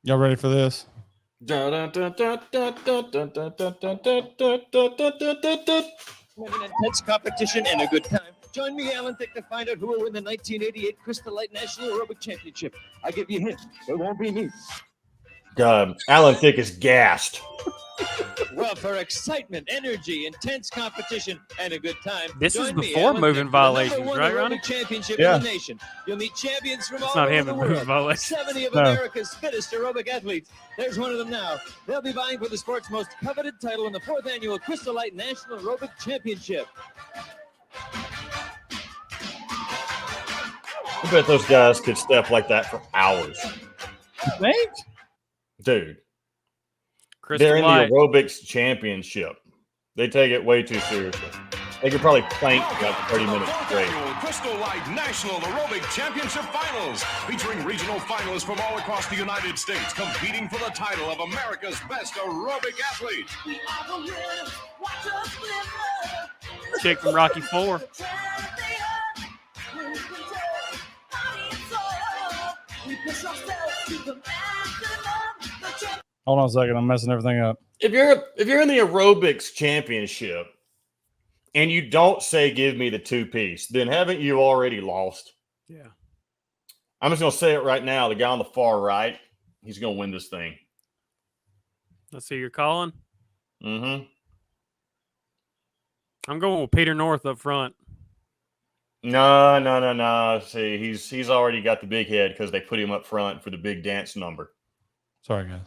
Y'all ready for this? An intense competition and a good time. Join me, Alan Thick, to find out who will win the 1988 Crystal Light National Aerobic Championship. I give you a hint. It won't be me. Alan Thick is gassed. Well, for excitement, energy, intense competition, and a good time. This is join me, before Alan moving Thick, for the violations, #1 right, Ronnie? Aerobic Championship Yeah. in the nation. You'll meet champions from It's all not over him the that moving world. violations. 70 of No. America's fittest aerobic athletes. There's one of them now. They'll be vying for the sport's most coveted title in the 4th annual Crystal Light National Aerobic Championship. I bet those guys could step like that for hours. You think? Dude, Crystal they're in Light. the Aerobics Championship. They take it way too seriously. They could probably plank for like 30 minutes straight. Annual Crystal Light National Aerobic Championship Finals, featuring regional finalists from all across the United States, competing for the title of America's best aerobic athlete. Chick from Rocky IV. Hold on a second. I'm messing everything up. If you're in the Aerobics Championship and you don't say give me the 2-piece, then haven't you already lost? Yeah. I'm just gonna say it right now. The guy on the far right, he's gonna win this thing. Let's see, you're calling. Mm-hmm. I'm going with Peter North up front. No. See, he's already got the big head because they put him up front for the big dance number. Sorry, guys.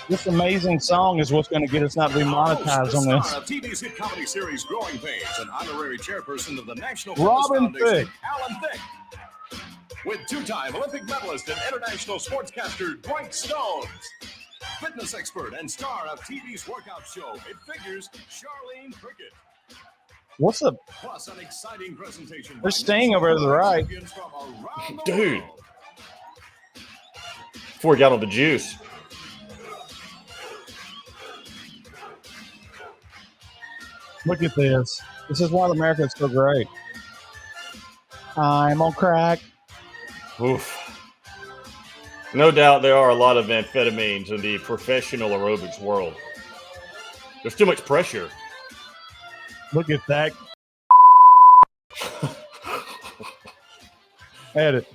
This amazing song is what's going to get us not to be monetized on The this. star of TV's hit comedy series Growing Pains and honorary chairperson of the National Robin Fitness Foundation, Thicke. Alan Thick. With 2-time Olympic medalist and international sportscaster Dwight Stones. Fitness expert and star of TV's workout show, It Figures, Charlene Cricket. What's up? Plus an exciting presentation. There's Sting over to the right. Dude. Before he got on the juice. Look at this. This is why America is so great. I'm on crack. Oof. No doubt there are a lot of amphetamines in the professional aerobics world. There's too much pressure. Look at that. Edit.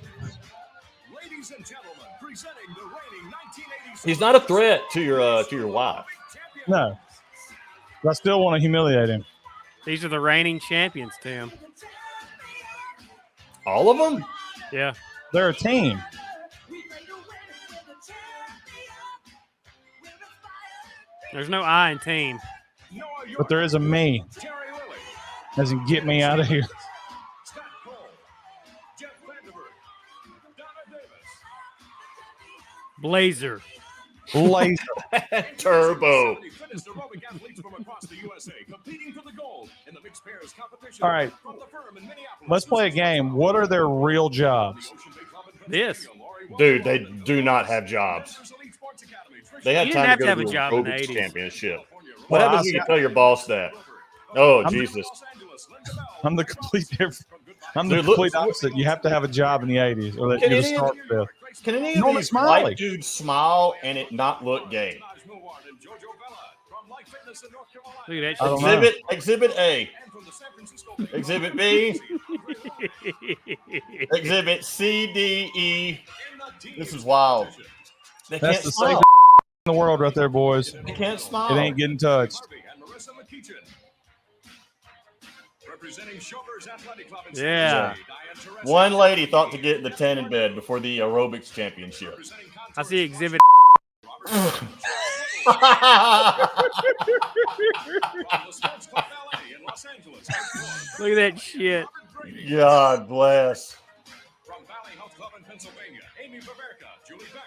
Ladies and gentlemen, presenting the reigning 1986 He's not a threat to your wife. No. But I still want to humiliate him. These are the reigning champions, Tim. All of them? Yeah. They're a team. There's no I in team. But there is a me. Doesn't get me out of here. Scott Cole, Jeff Vanderberg, Donna Davis. Blazer. Laser. Turbo. 70 fittest aerobic athletes from across the USA competing for the gold in the mixed pairs competition. All right. From the firm in Minneapolis. Let's play a game. What are their real jobs? This. Dude, they do not have jobs. They have You time didn't to have go to to the have a job in the aerobics 80s. championship. What Well, happens when you tell your boss that? Oh, Jesus. I'm the complete different. I'm the Dude, look- complete opposite. You have to have a job in the 80s, or that Can you any just of start with. Can any of Norman these Smiley. white dudes smile and it not look gay? Look at that I don't shit. know. Exhibit A. Exhibit B. Exhibit C, D, E. This is wild. They That's can't the smile. safest in the world right there, boys. They can't smile. It ain't getting touched. Yeah. One lady thought to get the 10 in bed before the aerobics championship. I see exhibit. Look at that shit. God bless.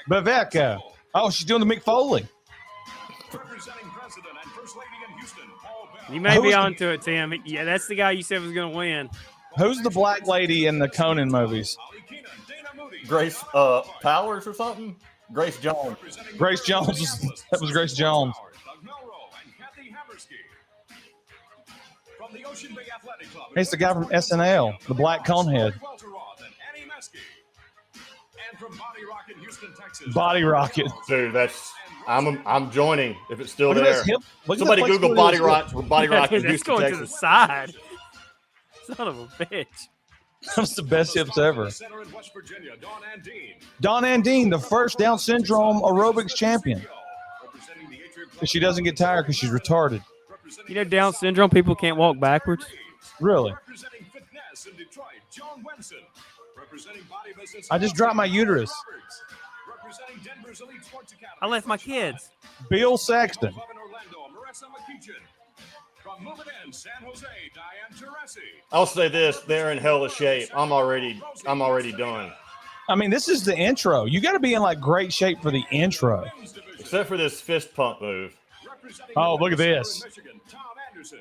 Baveka. Oh, she's doing the Mick Foley. You may Who be was the- onto it, Tim. Yeah, that's the guy you said was going to win. Who's the black lady in the Conan movies? Grace Powers or something? Grace Jones. Grace Jones. That was Grace Jones. It's the guy from SNL, the black conehead. from Body Rocket, Houston, Texas. Body Rocket. Dude, that's I'm joining if it's still Look at there. this hip. Look at Somebody the Google flexibility Body of this hip. Rock, Body Yeah, Rocket, dude, that's Houston, going to the Texas. side. Son of a bitch. That's the best hips ever. Center in West Virginia, Dawn Andine. Dawn Andine, the first Down syndrome aerobics champion. Representing the Atrium Club But she doesn't get tired because she's retarded. You know, Down syndrome people can't walk backwards. Really? Representing Fitness in Detroit, John Wenson. Representing Body Business. I just dropped my uterus. Roberts. Representing Denver's Elite Sports Academy. I left my kids. Bill Saxton. Club in Orlando, Marissa McKeechin. From Moving In, San Jose, Diane Teresi. I'll say this: they're in hell of shape. I'm already done. I mean, this is the intro. You got to be in like great shape for the intro. Except for this fist pump move. Oh, look at this. Michigan, Tom Anderson.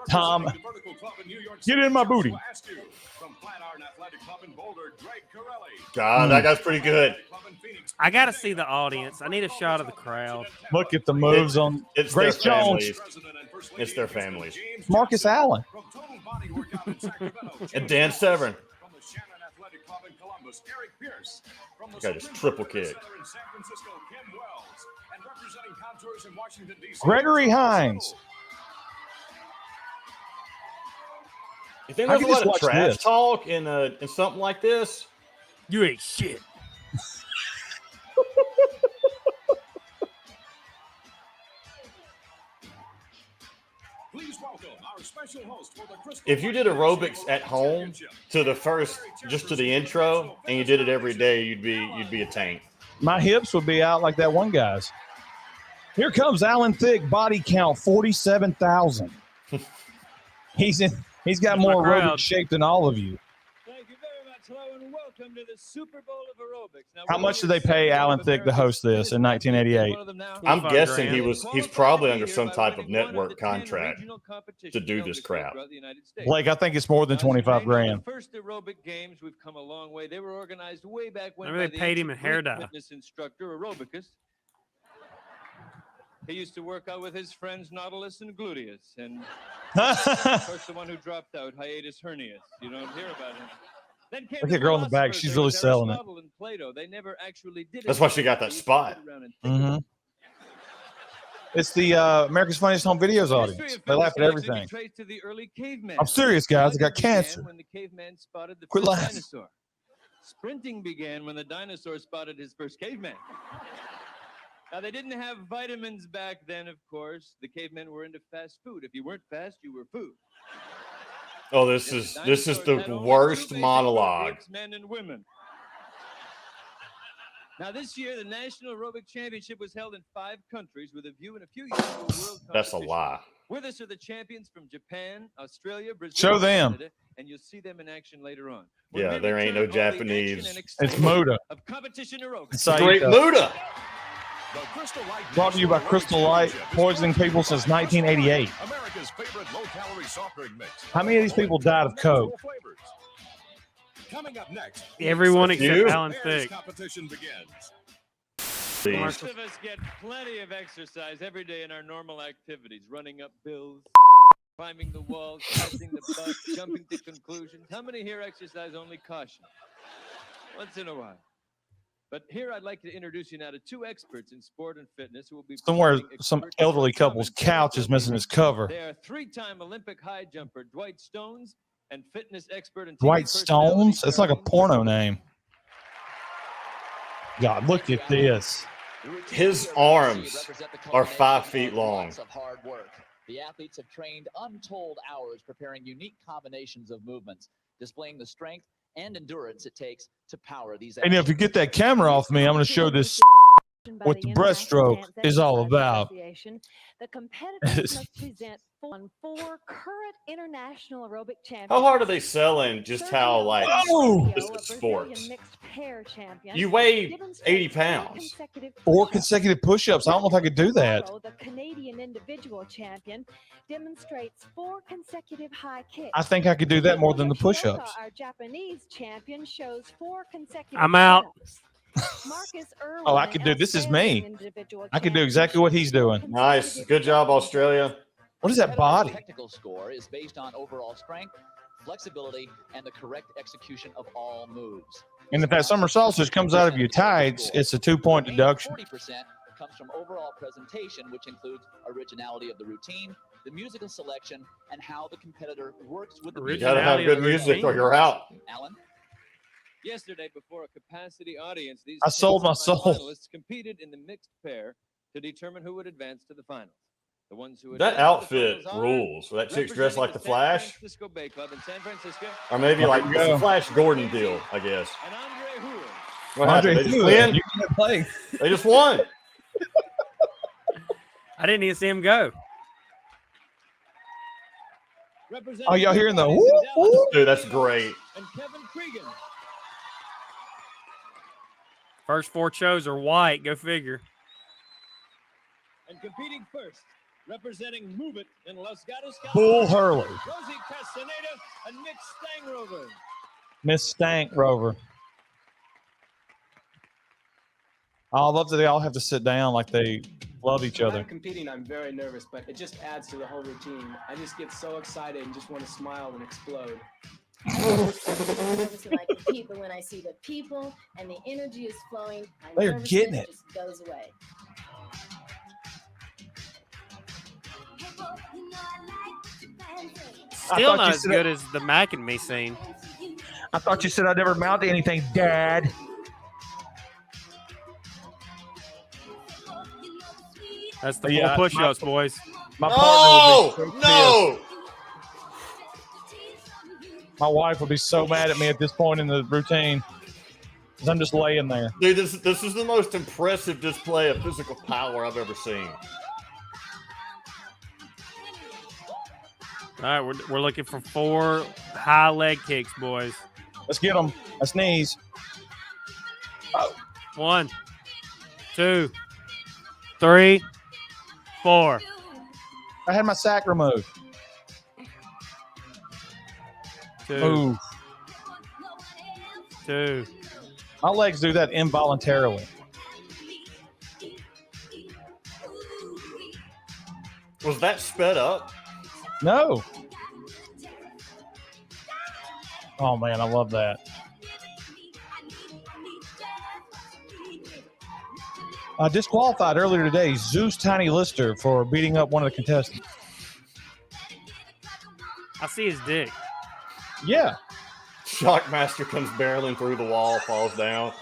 Tom, Representing the Vertical Club in New York get City, in my booty. Joshua Askew. From Flatiron Athletic Club in Boulder, Greg Corelli. God, that guy's pretty good. Club in Phoenix, I got to see the audience. I need a shot of the crowd. Look at the moves on It's Grace their Jones, families. President and First Lady It's their of Pittsburgh, families. James Marcus Johnson. Allen. From Total Body Workout in Sacramento, And Dan Severn. From the Shannon Athletic Club in Columbus, Eric Pierce. From the Guy just Supreme triple Fitness kick. Center in San Francisco, Kim Wells. And representing Contours in Washington, D.C. Gregory Hines. You think I there's could a lot just of watch trash this. talk in something like this? You ain't shit. Please welcome our special host for the Crystal If you did aerobics at home to the first, just to the intro, and you did it every day, you'd be a tank. My hips would be out like that one guy's. Here comes Alan Thicke, body count 47,000. He's got That's more my crowd. aerobic shape than all of you. Thank you very much. Hello and welcome to the Super Bowl of Aerobics. Now, How we're much here did they pay Saturday Alan of Thicke to host this in America's 1988? one of them now. I'm 25 guessing grand. he's probably under some type of network contract to do this crap. Blake, I think it's more than 25 grand. The first aerobic games, we've come a long way. They were organized way back when. Maybe by they the paid him ancient in hair Greek dye. Fitness instructor, aerobicus. He used to work out with his friends Nautilus and Gluteus, and of course the one who dropped out, hiatus hernius. You don't hear about him. Then came Look at the the girl in the back. philosophers. She's There really was selling it. Aristotle and Plato. They never actually did it. That's why she got that They used to spot. sit around and think about it. It's the America's Funniest Home Videos audience. They laugh at everything. To the early caveman. I'm serious, guys. I got Jogging began cancer. When the caveman spotted the Quit first laughing. dinosaur. Sprinting began when the dinosaur spotted his first caveman. Now they didn't have vitamins back then, of course. The cavemen were into fast food. If you weren't fast, you were food. Oh, this is Dinosaurs had the only worst two basic monologue. groups, men and women. Now this year, the National Aerobic Championship was held in 5 countries with a view in a few years to a world That's a competition. lie. With us are the champions from Japan, Australia, Brazil, Show and them. Canada, and you'll see them in action later on. When Yeah, we there ain't no return, all the action Japanese. and It's excitement Muda. of competition aerobics. It's Great Saito. Muda. The Crystal Light Brought to you by National Crystal Aerobics Light, Championship is poisoning brought to you people by since Crystal 1988. Light, America's favorite low-calorie soft drink mix. How many of these people died of Coke? Flavors. Coming up next, Everyone You? except Alan Bears Thicke. competition begins. Please. Most of us get plenty of exercise every day in our normal activities, running up hills, climbing the walls, passing the bus, jumping to conclusions. How many here exercise only caution? Once in a while. But here I'd like to introduce you now to 2 experts in sport and fitness who will be Somewhere, providing some expert elderly couple's couch is missing its cover. They are 3-time Olympic high jumper Dwight Stones and fitness expert and TV Dwight personality Stones? That's like a Charlene porno name. God, look at this. His arms are 5 feet long. Of hard work. The athletes have trained untold hours preparing unique combinations of movements, displaying the strength and endurance it takes to power these. And if you get that camera off me, I'm going to show this what the breaststroke is all about. The competitors must present 4 current international aerobic champions. How hard are they selling just how, like, Oh! this is sports? Mixed pair champion, You weigh 80 demonstrates 4 pounds. consecutive 4 push-ups. consecutive push-ups. I don't know if I could do that. Morrow, the Canadian individual champion, demonstrates 4 consecutive high kicks. I think I could do that more than the Kyoto, push-ups. Our Japanese champion shows 4 consecutive I'm out. sit-ups. Marcus Irwin, Oh, I could do- this is me. outstanding individual I could do champion, exactly what he's shows 4 doing. Nice. consecutive Good job, sit-ups. Australia. What is that Competitive body? Technical score is based on overall strength, flexibility, and the correct execution of all moves. And if that summer sausage comes out of your tights, it's a 2-point deduction. 40% comes from overall presentation, which includes originality of the routine, the musical selection, and how the competitor works with the You music. got to have Originality good of the music routine. or you're out. Alan? Yesterday, before a capacity audience, these I sold my 10 soul. finalists competed in the mixed pair to determine who would advance to the finals. The ones who That advanced to the outfit finals are rules. That chick's dressed like the representing Flash, San Francisco Bay Club in San Francisco, or maybe There like you it's a go. Flash Gordon deal, I guess. and Andre Houle. What Andre happened? They just Houle, win? you can't play. They just won. I didn't even see him go. Representing Oh, y'all hearing the Good Buddies whoop, in Dallas, whoop? Dude, that's great. and Kevin Cregan. First 4 shows are white. Go figure. And competing first, representing Move It in Los Gatos, Bull California, Hurley. Rosie Castaneda and Mick Stangrover. Miss Stank Rover. I love that they all have to sit down like they love each When other. I'm competing, I'm very nervous, but it just adds to the whole routine. I just get so excited and just want to smile and explode. Nervous when I compete, but when I see the people and the energy is flowing, my They're nervousness getting it. just goes away. Still thought not you as said good as the Mac and Me scene. I thought you said I'd never mount to anything, Dad. That's the Yeah, full push-ups, boys. My No! partner would be so No! pissed. My wife would be so mad at me at this point in the routine. 'Cause I'm just laying there. Dude, this is the most impressive display of physical power I've ever seen. All right, we're looking for 4 high leg kicks, boys. Let's get them. I sneeze. 1, 2, 3, 4. I had my sack removed. 2, Ooh. 2. My legs do that involuntarily. Was that sped up? No. Oh, man, I love that. Disqualified earlier today, Zeus Tiny Lister for beating up one of the contestants. I see his dick. Yeah. Shockmaster comes barreling through the wall, falls down.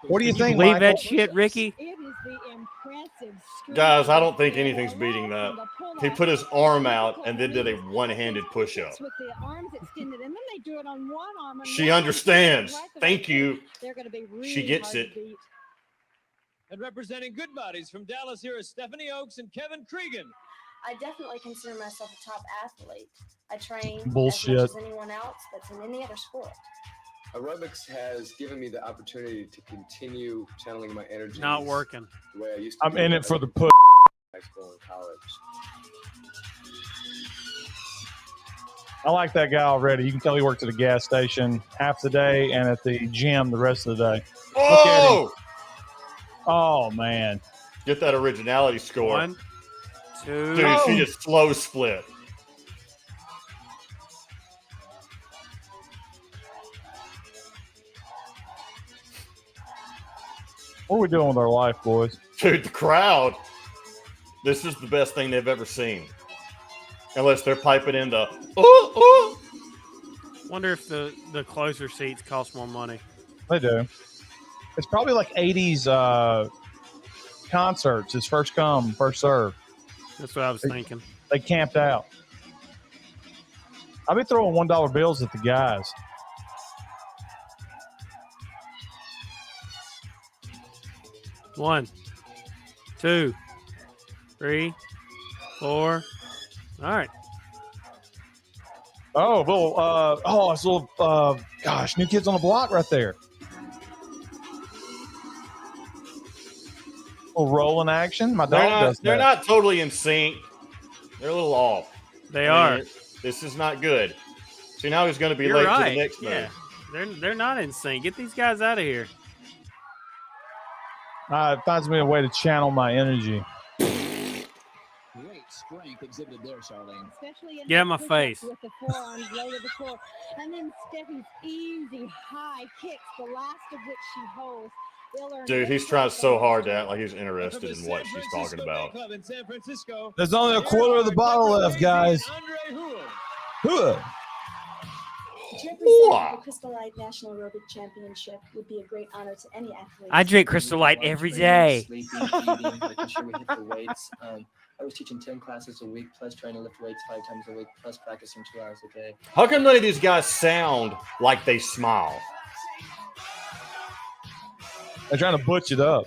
What do you think, Believe Michael? that shit, Ricky? It is the impressive Guys, I don't think anything's beating that. He put his arm out and then did a one-handed push-up. with the arms extended, and then they do it on one arm. And She one arm understands. right the Thank way you. They're going to be really She gets hard it. to beat. And representing Good Buddies from Dallas, here is Stephanie Oakes and Kevin Cregan. I definitely consider myself a top athlete. I train Bullshit. as much as anyone else that's in any other sport. Aerobics has given me the opportunity to continue channeling my energy. Not working. The way I used to. I'm do in when it I for was the in push. high school and college. I like that guy already. You can tell he worked at a gas station half the day and at the gym the rest of the day. Oh! Oh, man. Get that originality score. 1, 2. Dude, she just slow split. What are we doing with our life, boys? Dude, the crowd. This is the best thing they've ever seen. Unless they're piping into, ooh. Wonder if the closer seats cost more money. They do. It's probably like 80s concerts. It's first come, first serve. That's what I was thinking. They camped out. I'll be throwing $1 bills at the guys. One, 2, 3, 4. All right. Oh, little, it's a little, gosh, New Kids on the Block right there. Little rolling action. My dog does that. They're not totally in sync. They're a little off. They I mean, are. This is not good. See, now he's going to be You're late right. to the next Yeah. move. They're not in sync. Get these guys out of here. It finds me a way to channel my energy. Great strength exhibited there, Charlene. Especially in Get in the my push-ups face. with the forearms low to the floor. And then Steffi's easy high kicks, the last of which she holds. Dude, he's trying so hard to act like he's interested in what she's talking about. There's only a quarter of the bottle left, guys. Huh. To represent the Crystal Light National Aerobics Championship would be a great honor to any athlete. I drink Crystal Light every day. Sleeping, eating, making sure we hit the weights. I was teaching 10 classes a week, plus trying to lift weights 5 times a week, plus practicing 2 hours a day. How come none of these guys sound like they smile? They're trying to butch it up.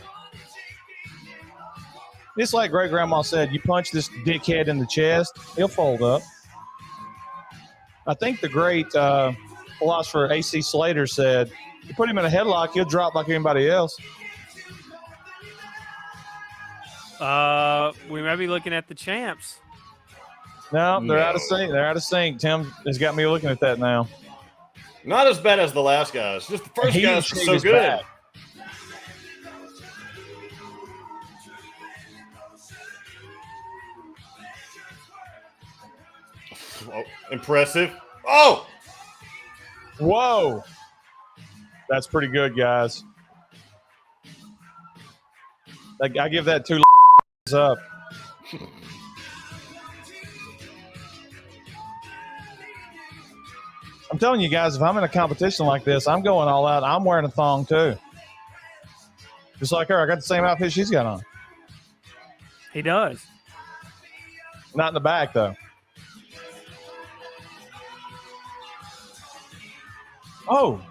It's like great grandma said, you punch this dickhead in the chest, he'll fold up. I think the great philosopher A.C. Slater said, you put him in a headlock, he'll drop like anybody else. We may be looking at the champs. No, they're out of sync. They're out of sync. Tim has got me looking at that now. Not as bad as the last guys. Just the first He guys didn't were shave so his good. back. Oh, impressive. Oh! Whoa. That's pretty good, guys. I give that 2 up. I'm telling you guys, if I'm in a competition like this, I'm going all out. I'm wearing a thong too. Just like her. I got the same outfit she's got on. He does. Not in the back, though. Oh.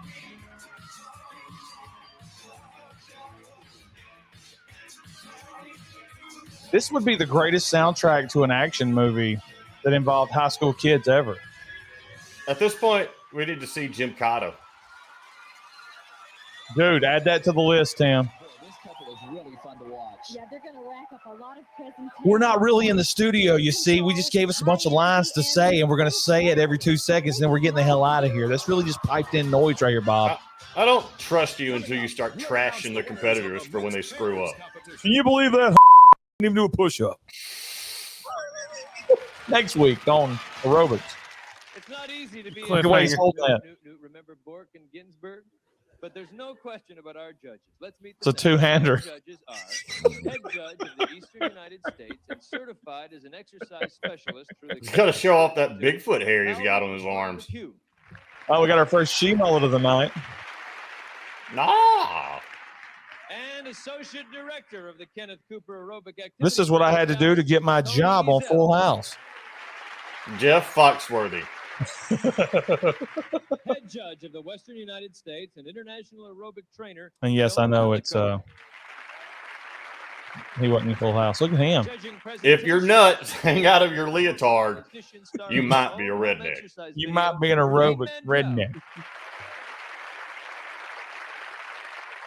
This would be the greatest soundtrack to an action movie that involved high school kids ever. At this point, we need to see Jim Cotto. Dude, add that to the list, Tim. This couple is really fun to watch. Yeah, they're going to rack up a lot of presentations. We're not really in the studio, you see. We just gave us a bunch of lines to say, and we're going to say it every 2 seconds, and then we're getting the hell out of here. That's really just piped in noise right here, Bob. I don't trust you until you start trashing the competitors for when they screw up. Can you believe that? Didn't even do a push-up. Next week on Aerobics. It's not easy to be remember Bork and Ginsburg? But there's no question about our judges. Let's meet It's a two-hander. Our judges are head judge of the Eastern United States and certified as an exercise specialist through the He's got to show off that Bigfoot hair he's got on his arms. Oh, we got our first she-mullet of the night. Nah. And associate director of the Kenneth Cooper Aerobic Activity. This is what I had to do to get my job on Full House. Jeff Foxworthy. Head judge of the Western United States and international aerobic trainer. And yes, I know it's he wasn't in Full House. Look at him. If your nuts hang out of your leotard, you might be a redneck. You might be an aerobic redneck.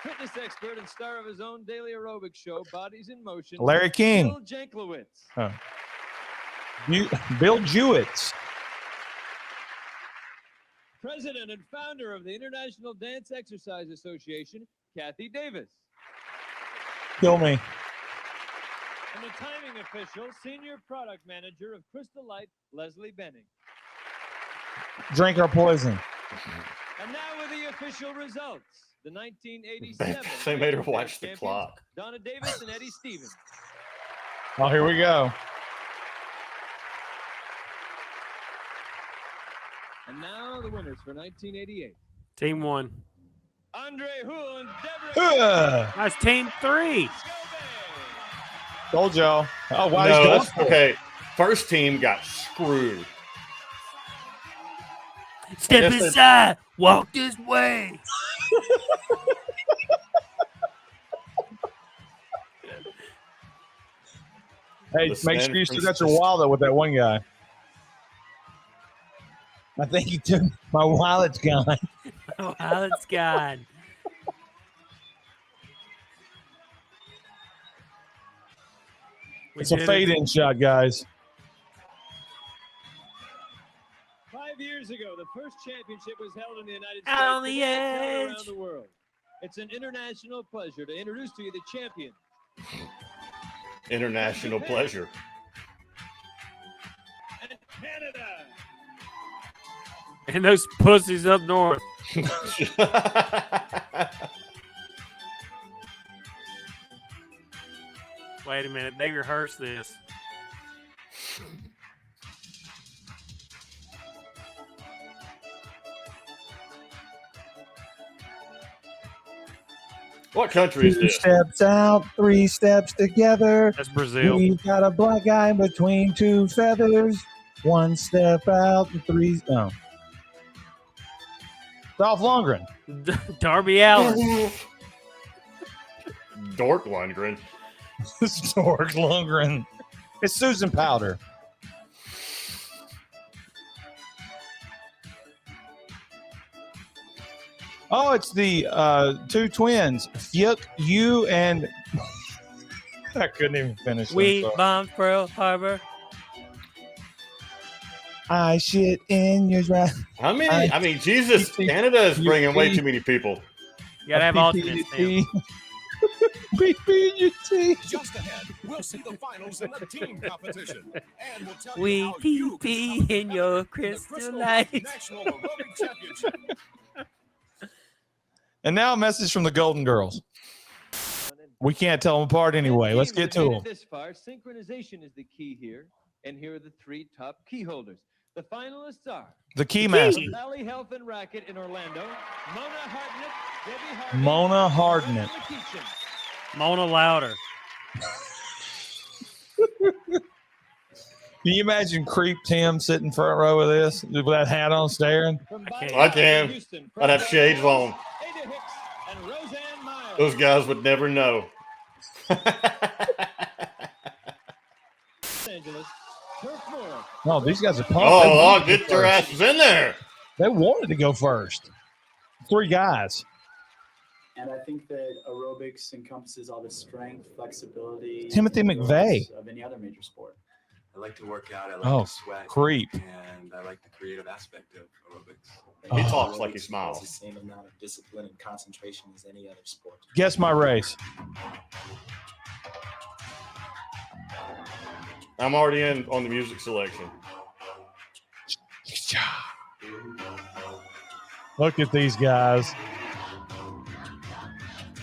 Fitness expert and star of his own daily aerobic show, Bodies in Motion. Larry King. Bill Janklowitz. Oh. Bill Jewitz. President and founder of the International Dance Exercise Association, Kathy Davis. Kill me. And the timing official, senior product manager of Crystal Light, Leslie Benning. Drink our poison. And now with the official results. The 1987. They made her watch the clock. Donna Davis and Eddie Stevens. Oh, here we go. And now the winners for 1988. Team 1. Andre Hull and Deborah. That's team 3. Told y'all. Oh, wow. No, okay. First team got screwed. Step aside. Walk this way. Hey, make sure you still got your wallet with that one guy. I think he took my wallet's gone. My wallet's gone. It's a fade-in shot, guys. 5 years ago, the first championship was held in the United States. Out on the Today, edge. around the world. It's an international pleasure to introduce to you the champion. International pleasure. And those pussies up north. Wait a minute. They rehearsed this. What country is 2 this? steps out, 3 steps together. That's Brazil. We've got a black guy between 2 feathers. 1 step out and 3. Oh. Dolph Lundgren. Darby Allin. Dork Lundgren. Dork Lundgren. It's Susan Powder. Oh, it's the 2 twins. Fyuk, you and I couldn't even finish. We bombed Pearl Harbor. I shit in your dress. How many? I mean, Jesus, Canada is bringing way too many people. You gotta have alternates now. BBUT. Just ahead, we'll see the finals in the team competition. And we'll tell We you how you pee in your the crystal light. National Aerobics Championship. And now a message from the Golden Girls. We can't tell them apart anyway. Let's get to them. This far, synchronization is the key here. And here are the 3 top key holders. The finalists are The key master. Valley Health and Racket in Orlando, Mona Hartnett, Debbie Hartnett, Mona Hartnett. Mona Louder. Can you imagine Creep Tim sitting front row of this with that hat on staring? I can. I'd have shades on. Those guys would never know. No, these guys are pumped. Oh, get their asses in there. They wanted to go first. 3 guys. And I think that aerobics encompasses all the strength, flexibility, Timothy and McVeigh. endurance of any other major sport. I like to work out. I like to sweat. Creep. And I like the creative aspect of aerobics. He talks like he Aerobics smiles. involves the same amount of discipline and concentration as any other sport. Guess my race. I'm already in on the music selection. Look at these guys.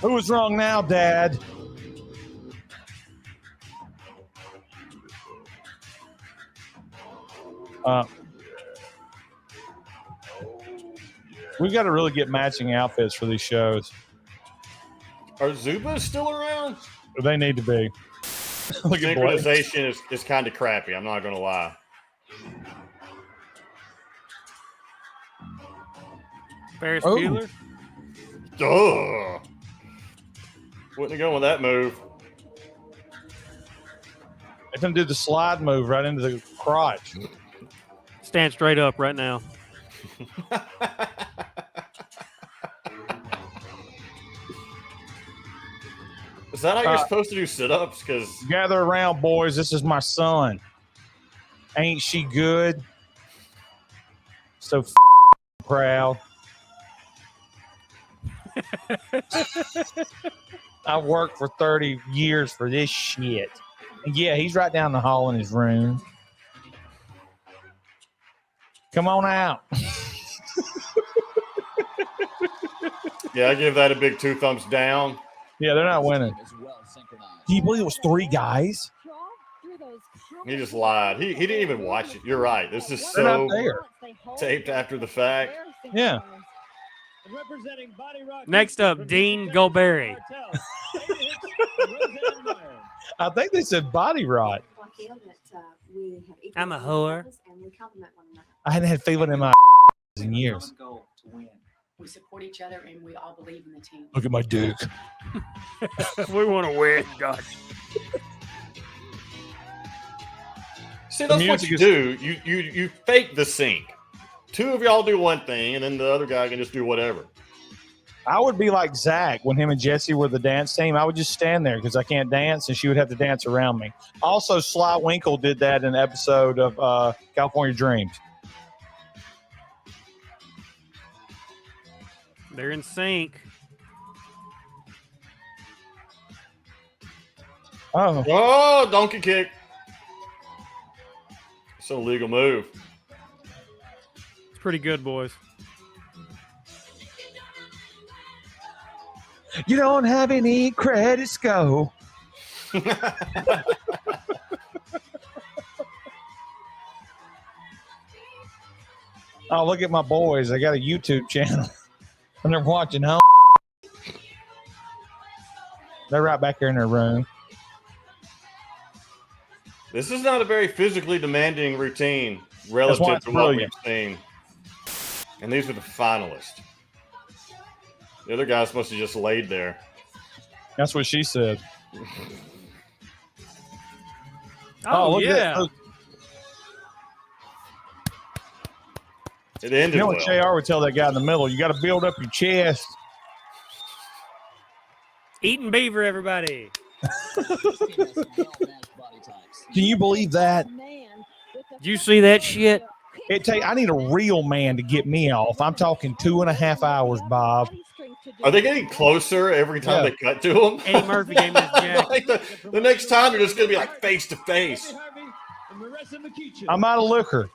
Who was wrong now, Dad? We've got to really get matching outfits for these shows. Are Zubas still around? They need to be. Look at Blake. Synchronization is kind of crappy. I'm not going to lie. Ferris Oh. Bueller. Ugh. Wouldn't have gone with that move. They're going to do the slide move right into the crotch. Stand straight up right now. Is that how you're supposed to do sit-ups? Because Gather around, boys. This is my son. Ain't she good? So proud. I've worked for 30 years for this shit. And yeah, he's right down the hall in his room. Come on out. yeah, I give that a big 2 thumbs down. Yeah, they're not winning. Can you believe it was 3 guys? He just lied. He didn't even watch it. You're right. This is They're so not there. taped after the fact. Yeah. Next up, Dean Golberry. I think they said body rot. I'm a whore. I hadn't had feeling in my in years. Goal to win. We support each other and we all believe in the team. Look at my dick. We want to win, God. See, that's what you do. You fake the sync. 2 of y'all do one thing, and then the other guy can just do whatever. I would be like Zach when him and Jesse were the dance team. I would just stand there because I can't dance, and she would have to dance around me. Also, Sly Winkle did that in an episode of California Dreams. They're in sync. Oh, donkey kick. It's an illegal move. It's pretty good, boys. You don't have any credits, go. Oh, look at my boys. They got a YouTube channel. And they're watching home. They're right back there in their room. This is not a very physically demanding routine relative why it's to what brilliant. we've seen. And these are the finalists. The other guys must have just laid there. That's what she said. Oh, look at yeah. that. It ended You know what well. JR would tell that guy in the middle? You got to build up your chest. Eating beaver, everybody. Can you believe that? Did you see that shit? I need a real man to get me off. I'm talking 2.5 hours, Bob. Are they getting closer every time they cut to them? Eddie Murphy gave me his jacket. Like the next time they're just going to be like face to face. I'm out of liquor.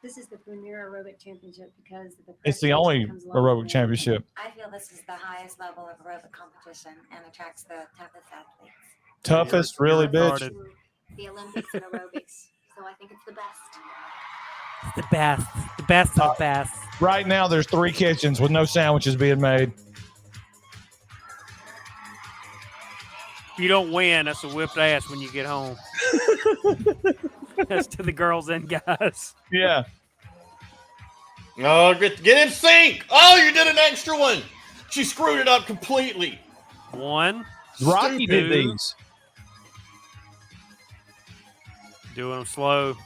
This is the premier aerobic championship because the It's the only aerobic championship. I feel this is the highest level of aerobic competition and attracts the toughest athletes. Toughest, really, bitch? The Olympics and aerobics. So I think it's the best. The best. The best of the best. Right now, there's 3 kitchens with no sandwiches being made. If you don't win, that's a whipped ass when you get home. That's to the girls and guys. Yeah. Oh, get in sync. Oh, you did an extra one. She screwed it up completely. One. Rocky did these. Doing them slow.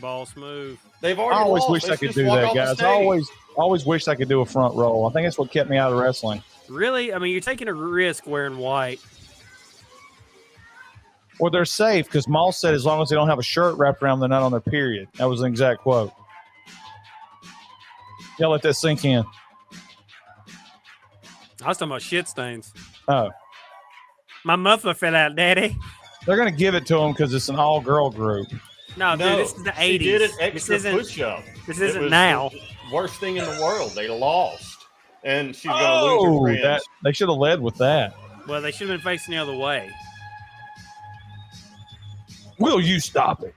Ball smooth. They've I already always lost. wish I Let's could just do walk that, off the guys. stage. Always wished I could do a front roll. I think that's what kept me out of wrestling. Really? I mean, you're taking a risk wearing white. Well, they're safe because Moss said as long as they don't have a shirt wrapped around, they're not on their period. That was an exact quote. Yeah, let that sink in. I was talking about shit stains. Oh. My muffler fell out, Daddy. They're going to give it to them because it's an all-girl group. No, dude, this is the 80s. She did an This extra isn't- push-up. This It isn't was now. the worst thing in the world. They lost. And she's going to lose her friends. They should have led with that. Well, they should have been facing the other way. Will you stop it?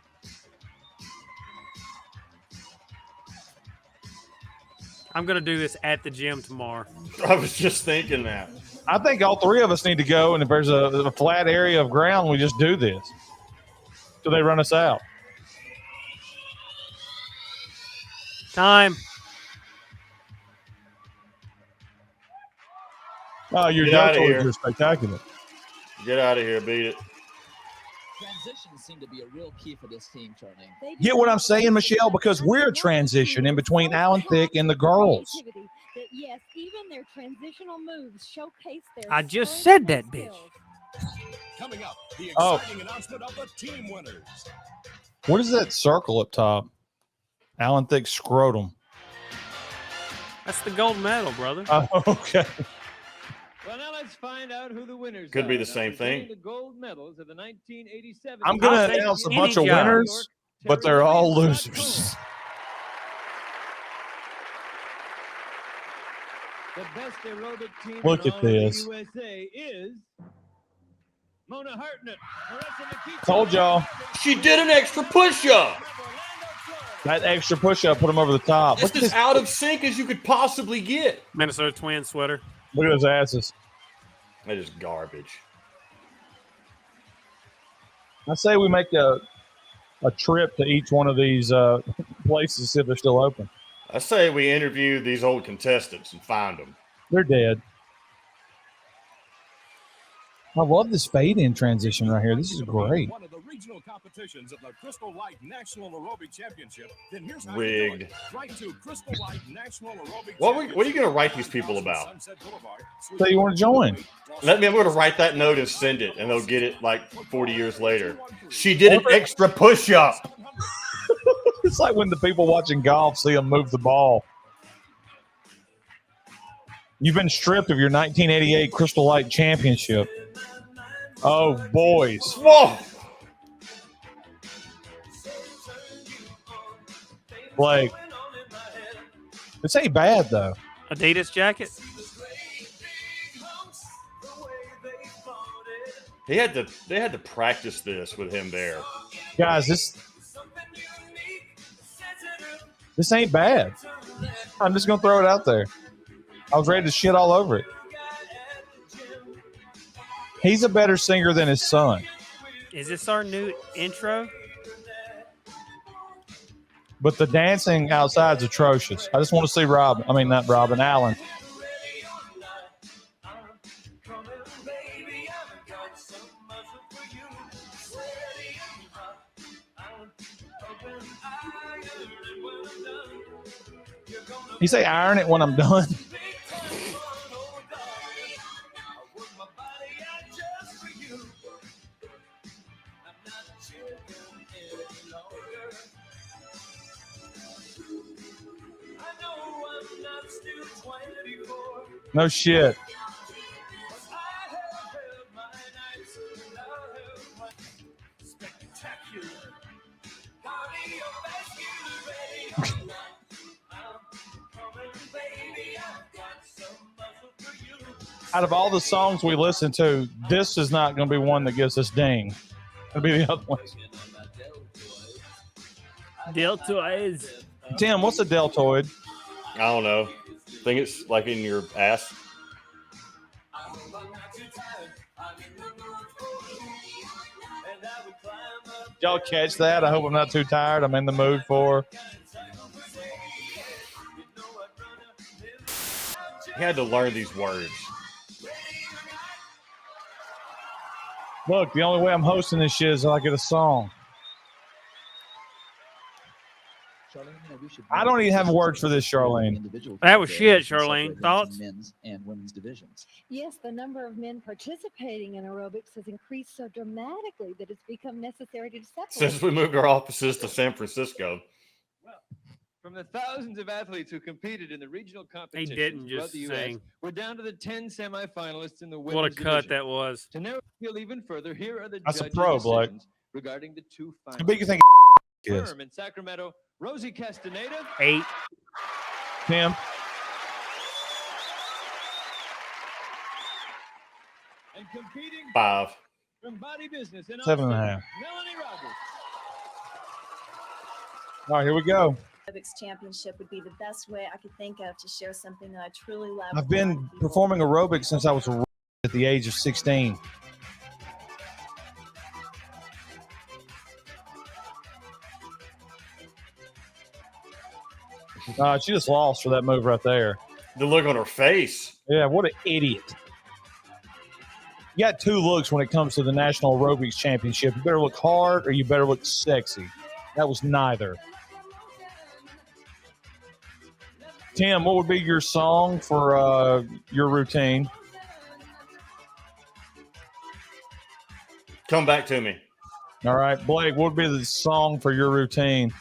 I'm going to do this at the gym tomorrow. I was just thinking that. I think all 3 of us need to go, and if there's a flat area of ground, we just do this till they run us out. Time. Oh, your Get outta deltoids here. are spectacular. Get out of here. Beat it. Transitions seem to be a real key for this team, Charlene. Get what I'm saying, Michelle? Because we're transitioning between Alan Thicke and the girls. That yes, even their transitional moves showcase their I just strength said and that, bitch. skills. Coming up, the Oh. exciting announcement of the team winners. What is that circle up top? Alan Thicke's scrotum. That's the gold medal, brother. Oh, okay. Well, now let's find out who the winners Could are. be the Now, same presenting thing. The gold medals of the 1987. I'm going I'll to take announce a any bunch of job. winners, but they're all losers. The best aerobic team Look in at all of the this. USA is Mona Hartnett. Marissa McKeechee. Told y'all. She did an extra push-up. That extra push-up put him over the top. It's Look as at out of sync as you could possibly get. Minnesota Twins sweater. Look at those asses. That is garbage. I say we make a trip to each one of these places to see if they're still open. I say we interview these old contestants and find them. They're dead. I love this fade-in transition right here. This is great. One of the regional competitions of the Crystal Light National Aerobic Championship. Then here's how Rigged. you do it. Write to Crystal Light National Aerobic What are you going to write these people about? Sunset Boulevard, So you want to join? I'm going to write that note and send it, and they'll get it like 40 years later. She did an extra push-up. It's like when the people watching golf see them move the ball. You've been stripped of your 1988 Crystal Light Championship. Oh, boys. Whoa! Blake, This ain't bad though. Adidas jacket. They had to practice this with him there. Guys, this ain't bad. I'm just gonna throw it out there. I was ready to shit all over it. He's a better singer than his son. Is this our new intro? But the dancing outside's atrocious. I just want to see Alan. You say iron it when I'm done? No shit. Out of all the songs we listen to, this is not going to be one that gives us ding. It'll be the other ones. Deltoids. Tim, what's a deltoid? I don't know. I think it's like in your ass. Y'all catch that? I hope I'm not too tired. I'm in the mood for. He had to learn these words. Look, the only way I'm hosting this shit is if I get a song. I don't even have words for this, Charlene. That was shit, Charlene. Thoughts? Men's and women's divisions. Yes, the number of men participating in aerobics has increased so dramatically that it's become necessary to separate. Since we moved our offices to San Francisco. From the thousands of athletes who competed in the regional competitions didn't throughout just the U.S., sing. we're down to the 10 semifinalists in the women's What a cut division. that was. To narrow the field even further, here are the That's a judges' pro, Blake. decisions regarding the two finals. How big you think is? Firm in Sacramento, Rosie Castaneda. 8. Tim? And competing 5. from Body Business in 7.5. Melanie Roberts. All right, here we go. Aerobics Championship would be the best way I could think of to share something that I truly love. I've been performing aerobics since I was at the age of 16. She just lost for that move right there. The look on her face. Yeah, what an idiot. You got two looks when it comes to the National Aerobics Championship. You better look hard or you better look sexy. That was neither. Tim, what would be your song for your routine? Come back to me. All right, Blake, what would be the song for your routine?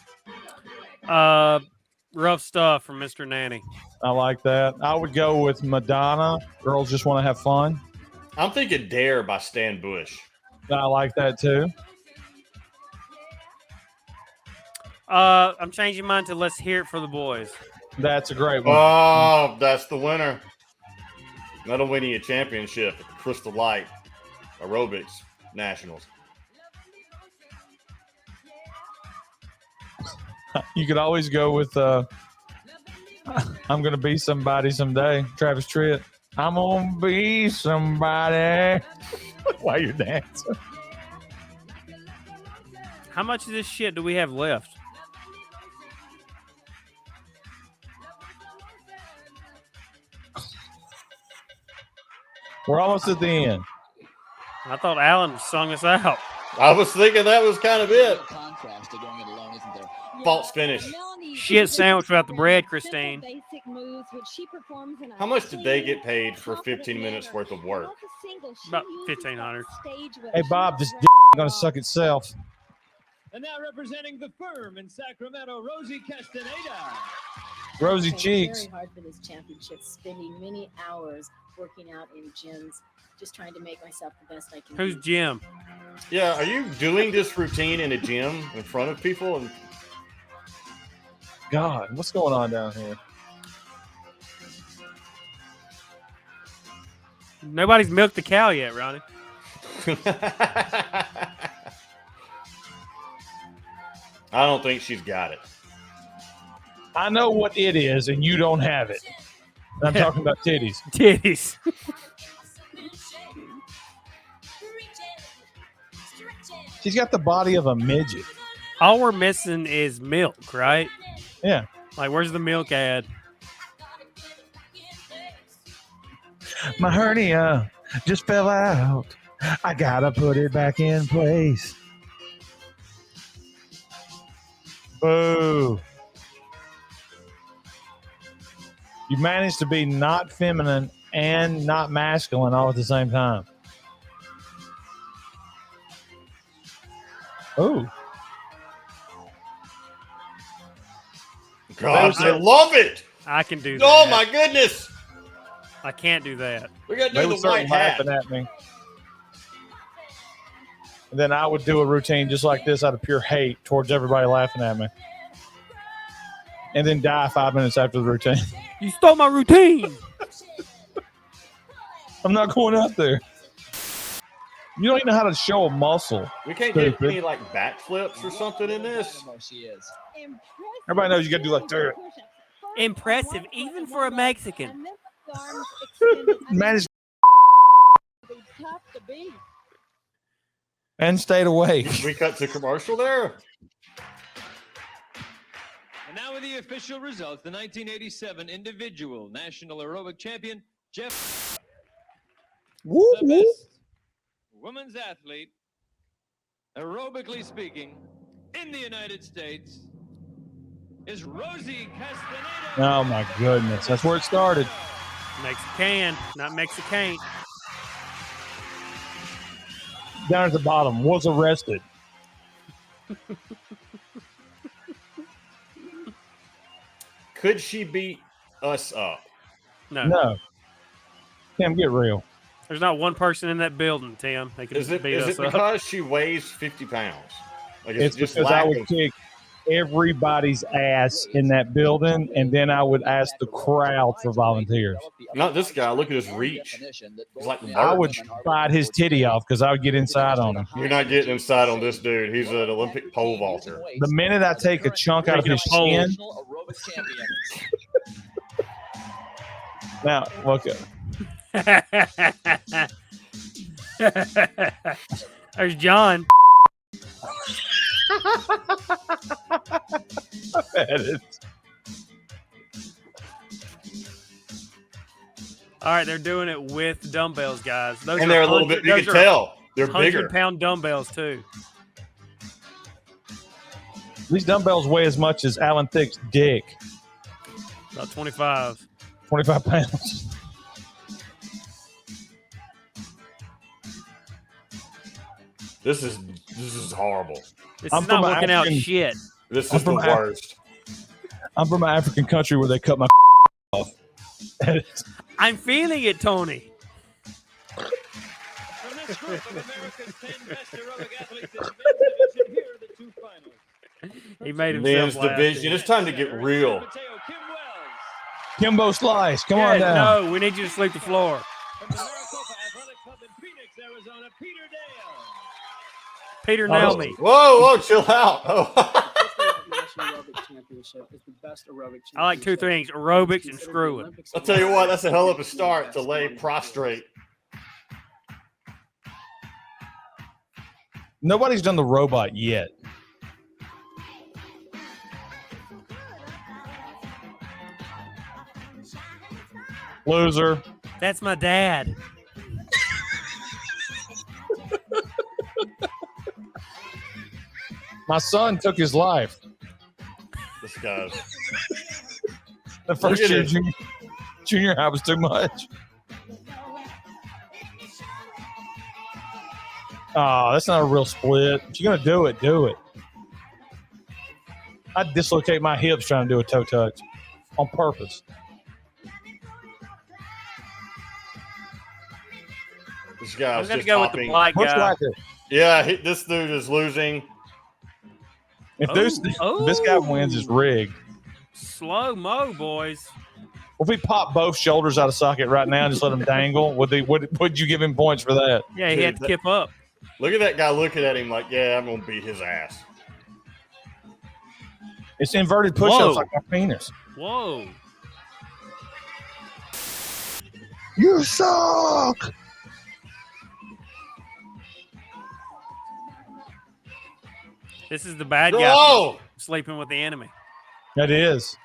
Rough Stuff from Mr. Nanny. I like that. I would go with Madonna. Girls Just Want to Have Fun. I'm thinking Dare by Stan Bush. I like that too. I'm changing mine to Let's Hear It for the Boys. That's a great one. Oh, that's the winner. That'll win you a championship at the Crystal Light Aerobics Nationals. You could always go with I'm going to be somebody someday. Travis Tritt. I'm going to be somebody. While you're dancing. How much of this shit do we have left? We're almost at the end. I thought Alan sung us out. I was thinking that was kind of it. Contrast to going it alone, isn't there? False finish. Shit sandwich without the bread, Christine. Basic moves which she performs in a How much did they get paid for confident 15 minutes manner. worth of work? Not a single, she About uses that 1,500. stage with Hey, a Bob, huge this rush. going to suck itself. And now representing the firm in Sacramento, Rosie Castaneda. Rosy It's cheeks. very hard for this championship, spending many hours working out in gyms, just trying to make myself the best I can Who's be. Jim? Yeah, are you doing this routine in a gym in front of people? And God, what's going on down here? Nobody's milked the cow yet, Ronnie. I don't think she's got it. I know what it is, and you don't have it. I'm talking about titties. Titties. She's got the body of a midget. All we're missing is milk, right? Yeah. Like, where's the milk ad? My hernia just fell out. I gotta put it back in place. Boo. You managed to be not feminine and not masculine all at the same time. Oh. Gosh, I love it. I can do that. Oh, my goodness. I can't do that. We got to They do would the white start hat. laughing at me. And then I would do a routine just like this out of pure hate towards everybody laughing at me. And then die 5 minutes after the routine. You stole my routine. I'm not going out there. You don't even know how to show a muscle. We can't Stupid. get any like backflips or something in this. Everybody knows you got to do like that. Impressive, even for a Mexican. Managed and stayed awake. We cut to commercial there. And now with the official results, the 1987 individual national aerobic champion, Jeff. Woo, The woo. best women's athlete, aerobically speaking, in the United States is Rosie Castaneda. Oh my goodness. That's where it started. Mexican, not Mexican. Down at the bottom, was arrested. Could she beat us up? No. No. Tim, get real. There's not one person in that building, Tim. They can Is it beat us up. because she weighs 50 pounds? Like It's just because I lack would of. kick everybody's ass in that building, and then I would ask the crowd for volunteers. Not this guy. Look at his reach. He's like I would Bert. bite his titty off because I would get inside on him. You're not getting inside on this dude. He's an Olympic pole vaulter. The minute I take a chunk out of his chin, now look at There's John. All right, they're doing it with dumbbells, guys. Those And are they're a little bit, you can tell, they're bigger. 100-pound dumbbells, too. These dumbbells weigh as much as Alan Thicke's dick. About 25. 25 pounds. This is horrible. This is not working out shit. This is the worst. I'm from an African country where they cut my off. I'm feeling it, Tony. From this group of America's 10 best aerobic athletes in the men's division, here are the two finalists. He made himself Men's laugh. division. It's time to get real. Kimbo Slice, come on Yeah, down. No, we need you to sleep the floor. From the Maricopa Athletic Club in Phoenix, Arizona, Peter Dale. Peter nailed me. Whoa, chill out. Oh. National Aerobics Championship is the best aerobic I like two things, aerobics and screwing. I'll tell you what, that's a hell of a start to lay prostrate. Nobody's done the robot yet. Loser. That's my dad. My son took his life. This guy's. The first Look at year it. junior high was too much. Oh, that's not a real split. If you're going to do it, do it. I'd dislocate my hips trying to do a toe touch on purpose. This guy's I'm gonna just go with the hopping. black Much guy. like it. Yeah, this dude is losing. If this guy wins, it's rigged. Slow mo, boys. Well, if we pop both shoulders out of socket right now and just let him dangle, would you give him points for that? Yeah, he had to kip up. Look at that guy looking at him like, yeah, I'm going to beat his ass. It's inverted push-ups like my penis. Whoa. You suck. This is the bad guy sleeping with the enemy. That is.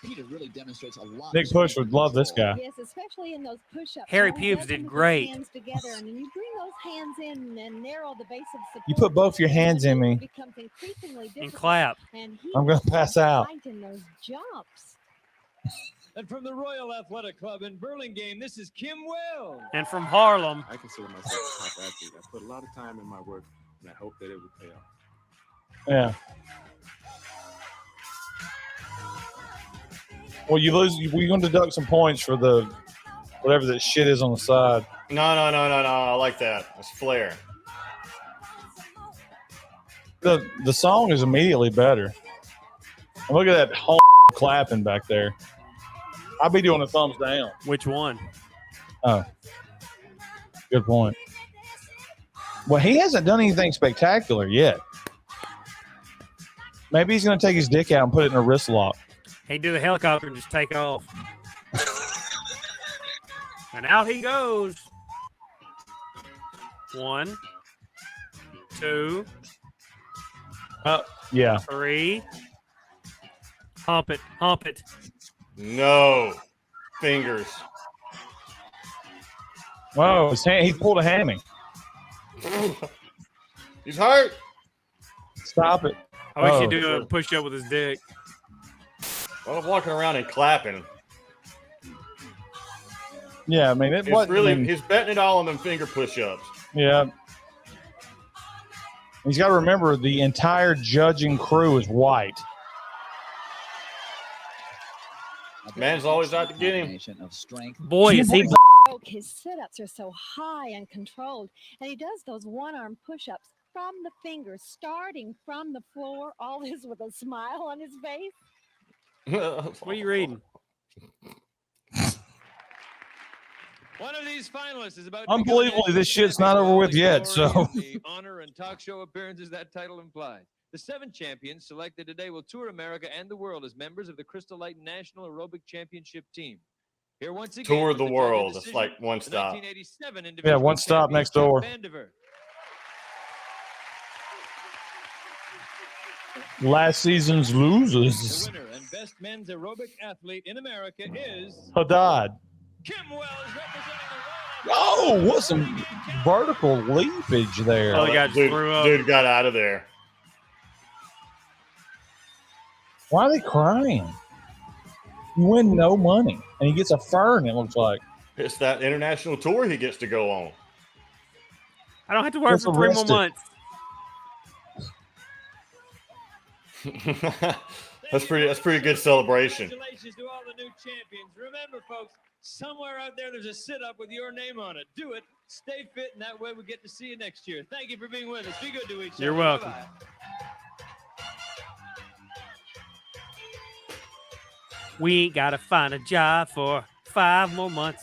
Peter really demonstrates a lot. Nick Push would love this guy. Yes, especially in those push-ups. Harry Hold Pubes up did and put great. Hands together, and then you bring those hands in and narrow the base of support. You put both your hands in me. It becomes increasingly difficult. And clap. And he I'm going to pass out. was in those jumps. And from the Royal Athletic Club in Burlingame, this is Kim Wells. And from Harlem. I consider myself a top athlete. I put a lot of time in my work, and I hope that it will pay off. Yeah. Well, you lose. We're going to deduct some points for the whatever that shit is on the side. No. I like that. It's flair. The song is immediately better. And look at that whole clapping back there. I'll be doing a thumbs down. Which one? Oh, good point. Well, he hasn't done anything spectacular yet. Maybe he's going to take his dick out and put it in a wrist lock. He do the helicopter and just take off. And out he goes. 1, 2. Yeah. 3. Hump it. Hump it. No. Fingers. Whoa, he pulled a hammy. He's hurt. Stop it. I wish he'd do a push-up with his dick. Well, I'm walking around and clapping. Yeah, I mean, he's betting it all on them finger push-ups. Yeah. He's got to remember the entire judging crew is white. Man's always out to get him. Boy, is he... His sit-ups are so high and controlled, and he does those one-arm push-ups from the fingers, starting from the floor, all this with a smile on his face. What are you reading? One of these finalists is about. Unbelievably, this shit's not over with yet. So the honor and talk show appearances that title implies. The 7 champions selected today will tour America and the world as members of the Crystal Light National Aerobic Championship team. Here once again, Tour the world. It's like one stop. Yeah, one stop next door. Last season's losers. The winner and best men's aerobic athlete in America is Haddad. Kim Wells, representing the Oh, what some vertical leapage there. Oh, dude got out of there. Why are they crying? You win no money, and he gets a fern, it looks like. It's that international tour he gets to go on. I don't have to work for 3 more months. That's pretty good celebration. Congratulations to all the new champions. Remember, folks, somewhere out there there's a sit-up with your name on it. Do it. Stay fit, and that way we get to see you next year. Thank you for being with us. Be good to each other. You're welcome. Bye-bye. We ain't got to find a job for 5 more months.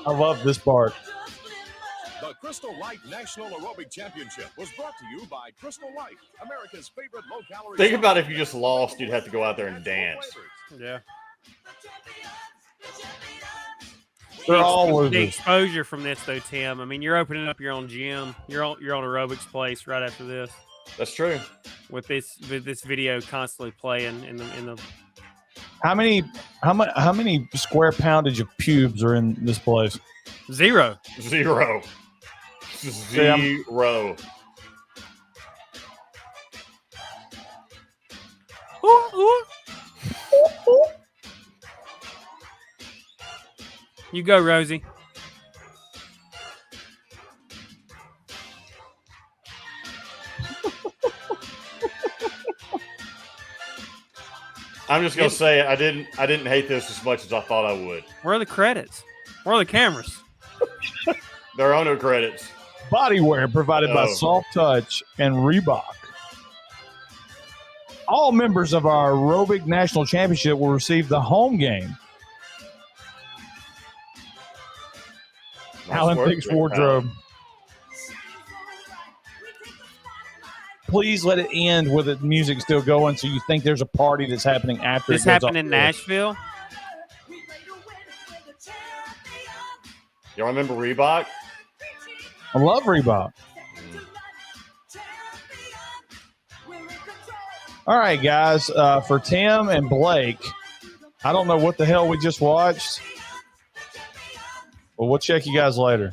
I love this part. The Crystal Light National Aerobic Championship was brought to you by Crystal Light, America's favorite low-calorie. Think about if you just lost, you'd have to go out there and dance. Yeah. They're all the losers. exposure from this, though, Tim. I mean, you're opening up your own gym. You're on aerobics place right after this. That's true. With this video constantly playing in the. How many square poundage of pubes are in this place? 0. Zero. You go, Rosie. I'm just gonna say I didn't hate this as much as I thought I would. Where are the credits? Where are the cameras? There are no credits. Bodywear provided by Soft Touch and Reebok. All members of our aerobic national championship will receive the home game. Alan Pink's wardrobe. Please let it end with the music still going, so you think there's a party that's happening after. This it goes happened off in the air. Nashville. Y'all remember Reebok? I love Reebok. All right, guys. For Tim and Blake, I don't know what the hell we just watched, but we'll check you guys later.